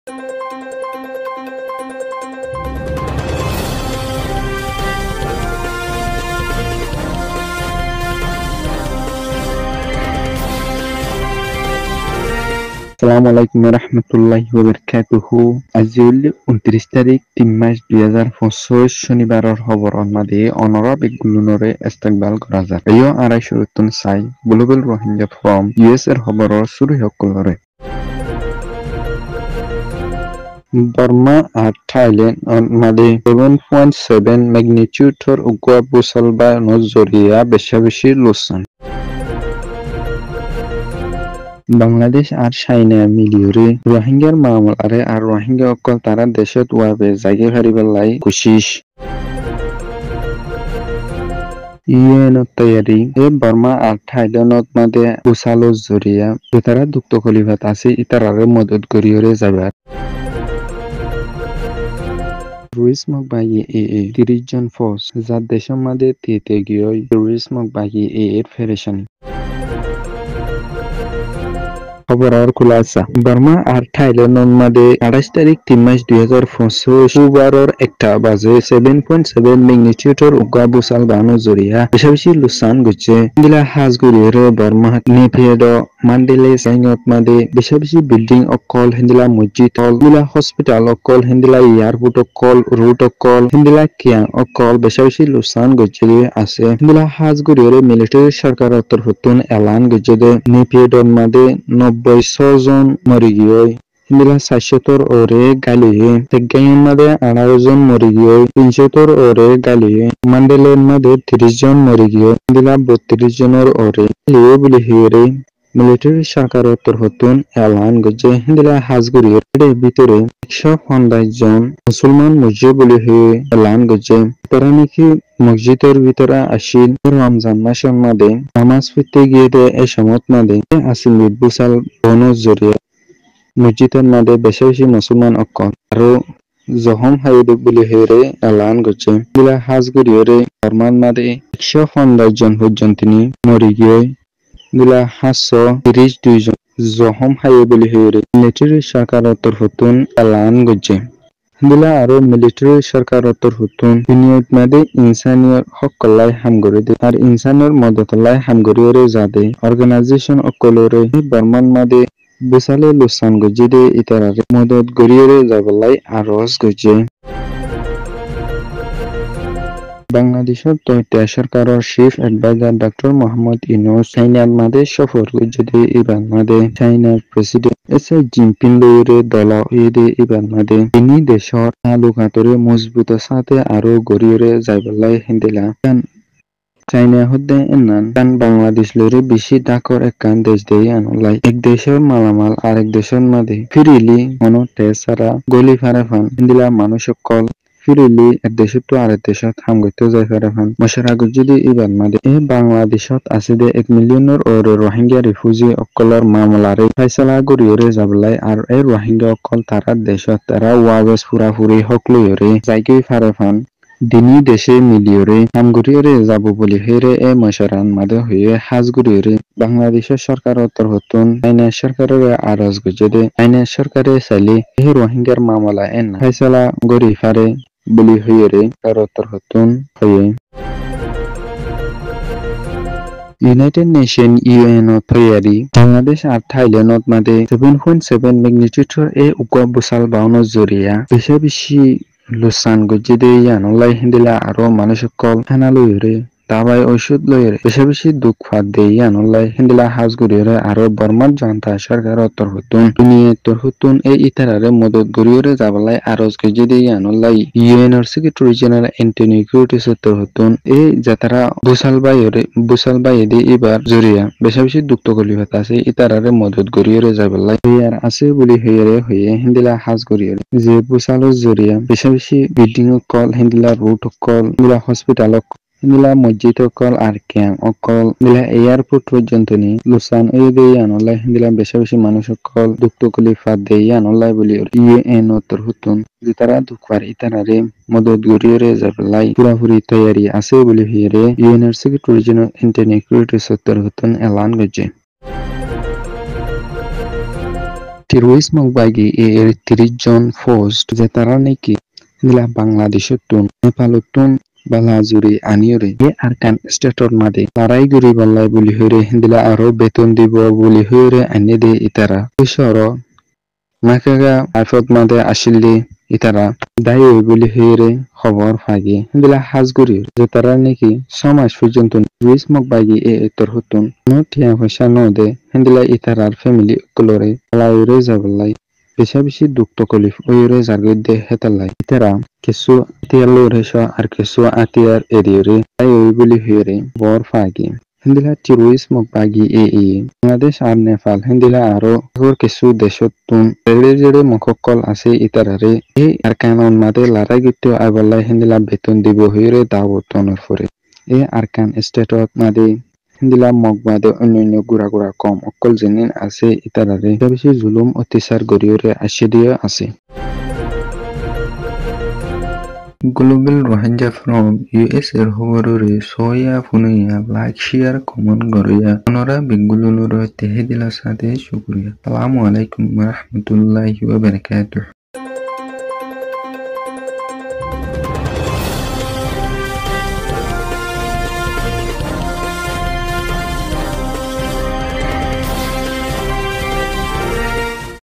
আসসালামুআলাইকুম রহমতুল্লাহি ওয়াবারাকাতুহু। আজি 29 তারিখ 3 মাস 2025 শনিবাৰৰ খবৰৰ মাঝে অনৰা বেগুলুনৰে ইস্তেকবাল কৰা যায়। এই 250 চাই গ্লোবেল রোহিঙ্গা ফ্রম ইউএস এর খবৰৰ চুৰি সকলৰে বর্মা আর থাইল্যান্ড মাঝে 7.7 ম্যাগনিটিউডৰ উগ্ৰ ভূমিকম্পৰ জৰিয়া বেছি লোকচান। বাংলাদেশ আর চাইনা মিলিয়রে রোহিঙ্গার মামলারে আর রোহিঙ্গা অকল তারা দেশত ওয়াবে জায়গা হারিবার কোশিশ। ইউএন তৈয়ারি বর্মা আর থাইল্যান্ডত মাঝে উসালো জরিয়া তারা দুঃখ খলিফাত আছে ইতারারে মদত করিয়রে যাবার। টুরিজমক বাগিয়ে 30 জন ফোর্স যার দেশের মাঝে তিতে গিয়ে টুরিজমক বাগিয়ে ফেরেশানি। খবরের খুলাসা বর্মা আর থাইল্যান্ডের মাঝে 28 তারিখ 3 মাস 2025 শুক্রবারের 1টা বাজে 7.7 ম্যাগনিটিউডর উগ্র ভূমিকম্পর জরিয়া বেশি লোকসান গেছে। দিলা হাজগুড়ির বর্মা নেপিয়েড মান্ডেলে সাইনত মাঝে বেশি বিল্ডিং অকল হিন্দিলা মসজিদ হিন্দিলা হসপিটাল অকল হিন্দিলা এয়ারপোর্ট অকল রুট অকল হিন্দিলা কিয়াং অকল বেশি লোকসান গেছে আছে। হিন্দিলা হাজগুড়ির মিলিটারি সরকারের তরফতুন এলান গেছে যে নেপিয়েডর মাঝে 96 জন মরি গিয়ে হিন্দিলা 400 ওরে গালিয়ে তেগাইয়ের মাঝে 18 জন মরি গিয়ে 300 ওরে গালিয়ে মান্ডেলের মাঝে 30 জন মরি গিয়ে হিন্দিলা 32 জনের ওরে গালিয়ে বলি হিরে মিলিটারি সরকারের তরফতুন এলান গেছে। হিন্দিলা হাজগুড়ির ভিতরে 150 জন মুসলমান মসজিদ বলি হয়ে এলান গেছে। তারা নাকি মসজিদের ভিতরে আসিল রমজান মাসের মাঝে নামাজ পড়তে গিয়ে এই সময় মাঝে আসিল বুসাল বনর জরিয়া মসজিদের মাঝে বেশি মুসলমান অকল আরো জহম হাইদ বলি হেরে এলান গেছে। হিন্দিলা হাজগুড়িরে বর্মার মাঝে 150 জন পর্যন্ত তিনি মরি গিয়ে দিলা 732 জন জহম হাই বলি হেরে মিলিটারি সরকারের তরফতুন এলান গেছে। দিলা আরো মিলিটারি সরকারের তরফতুন দুনিয়ার মাঝে ইনসানিয়র হকলাই হামগরি দে আর ইনসানের মদতলাই হামগরিরে যাদে অর্গানাইজেশন অকলরে বর্মান মাঝে বিশালে লোকসান গজি দে ইতারারে মদত গরিয়রে যাবলাই আরজ গজে। বাংলাদেশের তথ্য সরকারের chief adviser doctor Mohammad Yunus চাইনার মাঝে সফর যদি এবার মাঝে চাইনার প্রেসিডেন্ট এসে জিনপিং লইরে দল হয়ে এবার মাঝে তিনি দেশের তালুকাতরে মজবুত সাথে আরো গড়িয়ে যাইবলাই হিন্দিলা চাইনা হদ্দে এনান বাংলাদেশ লইরে বেশি ডাকর একখান দেশ দিয়ে আনলাই এক দেশের মালামাল আরেক দেশের মাঝে ফিরিলি মনো টেস ছাড়া গলি ফারে ফান হিন্দিলা মানুষ কল ফিরিলি এক দেশত তো আরেক দেশত হাম করতে যাই ফারে ফান মশার আগত যদি এবার মাঝে বাংলাদেশত আছে দে 1 মিলিয়নের ওর রোহিঙ্গা রিফিউজি অকলর মামলারে ফাইসলা গড়িয়ে যাবলাই আর এই রোহিঙ্গা অকল তারা দেশত তারা ওয়াবেস পুরাপুরি হক লইরে যাইকে ফারে ফান দিনী দেশে মিলিয়রে হামগুড়িয়রে যাব বলি হেরে মশারান মাঝে হয়ে হাজগুড়িয়রে বাংলাদেশের সরকারের তরফতুন চাইনা সরকারের আরজ গজে দে চাইনা সরকারে চাইলে এই রোহিঙ্গার মামলা ফাইসলা গড়ি ফারে বলি হইরে তার তরফতুন হয়ে ইউনাইটেড নেশন ইউএন তৈয়ারি বাংলাদেশ আর থাইল্যান্ডত মাঝে 7.7 ম্যাগনিটিউডর উগ্র ভূমিকম্পর জরিয়া বেশি লোকসান গজি দে ইয়ানলাই হিন্দিলা আরো মানুষ কল খানা লইরে দাবাই ঔষধ লইরে বেশি দুঃখ ফাদ দে ইয়ানলাই হিন্দিলা হাজগুড়িরে আরো বর্মার জনতা সরকারের তরফতুন দুনিয়ার তরফতুন এই ইতারারে মদত গড়িয়ে যাবলাই আরজ গজি দে ইয়ানলাই ইউএনর সেক্রেটারি জেনারেল অ্যান্টনিও গুতেরেসের তরফতুন এই যাতারা বুসাল বাইরে এবার জরিয়া বেশি দুঃখ কলিভাত আছে ইতারারে মদত গড়িয়ে যাবলাই ইয়ার আছে বলি হয়ে হিন্দিলা হাজগুড়িরে যে বুসালের জরিয়া বেশি বিল্ডিং কল হিন্দিলা রুট কল হিন্দিলা হসপিটাল হিন্দিলা মসজিদ অকল আর কিয়াং অকল হিন্দিলা এয়ারপোর্ট পর্যন্ত নি লোকসান এই দিয়ে আনলাই হিন্দিলা বেশি মানুষ অকল দুঃখ কলিফাত দিয়ে আনলাই বলি ইউএন তরফতুন যে তারা দুঃখ পার ইতারারে মদত গড়িয়ে যাবলাই পুরাপুরি তৈয়ারি আছে বলি হিরে ইউএনের সেক্রেটারি জেনারেল অ্যান্টনিও গুতেরেসের তরফতুন এলান গজে। টেরোরিজম বাগি এর 30 জন পোস্ট যে তারা নাকি হিলা বাংলাদেশতুন নেপালতুন বালাজুরি আনিয়রে এ আরকান স্টেটর মাদে লড়াই গুরি বল্লাই বলি হইরে হিন্দিলা আরো বেতন দিব বলি হইরে আনিয়ে দে ইতারা শহর নাকাগা আইফত মাদে আসিলে ইতারা দায়ী বলি হইরে খবর ফাগি হিন্দিলা হাজগুরি যে তারা নাকি 6 মাস পর্যন্ত টেরোরিজম বাগি এ এতর হতুন নো টিয়া পয়সা ন দে হিন্দিলা ইতারার ফ্যামিলি কলরে লাউরে যাবলাই বেশা বেশি দুঃখ তকলিফ ওইরে জার্গিদে হেতালাই ইতারা কিছু আতিয়ার লোরেশ আর কিছু আতিয়ার এরিয়রে তাই ওই বলি হইরে বর ফাগি হিন্দিলা টেরোরিজম বাগি বাংলাদেশ আর নেপাল হিন্দিলা আরো কিছু দেশত তুন জেড়ে মককল আছে ইতারারে এই আরকান মাদে লড়াই গিতে আইবল্লাই হিন্দিলা বেতন দিব হইরে দাওতনের ফরে এই আরকান স্টেটত মাদে হিন্দিলা মগবাদে অন্যান্য গুড়া গুড়া কম অকল জেনিন আছে ইতারারে বেশি জুলুম অত্যাচার গরিয়রে আসে দিয়ে আছে গ্লোবাল রোহিঙ্গা ফ্রম ইউএস এর খবররে সয়া ফুনুইয়া লাইক শেয়ার কমেন্ট গরিয়া অনরা বিগুলুনুর তেহে দিলা সাথে শুকরিয়া আসসালামু আলাইকুম ওয়া রাহমাতুল্লাহি ওয়া বারাকাতুহু।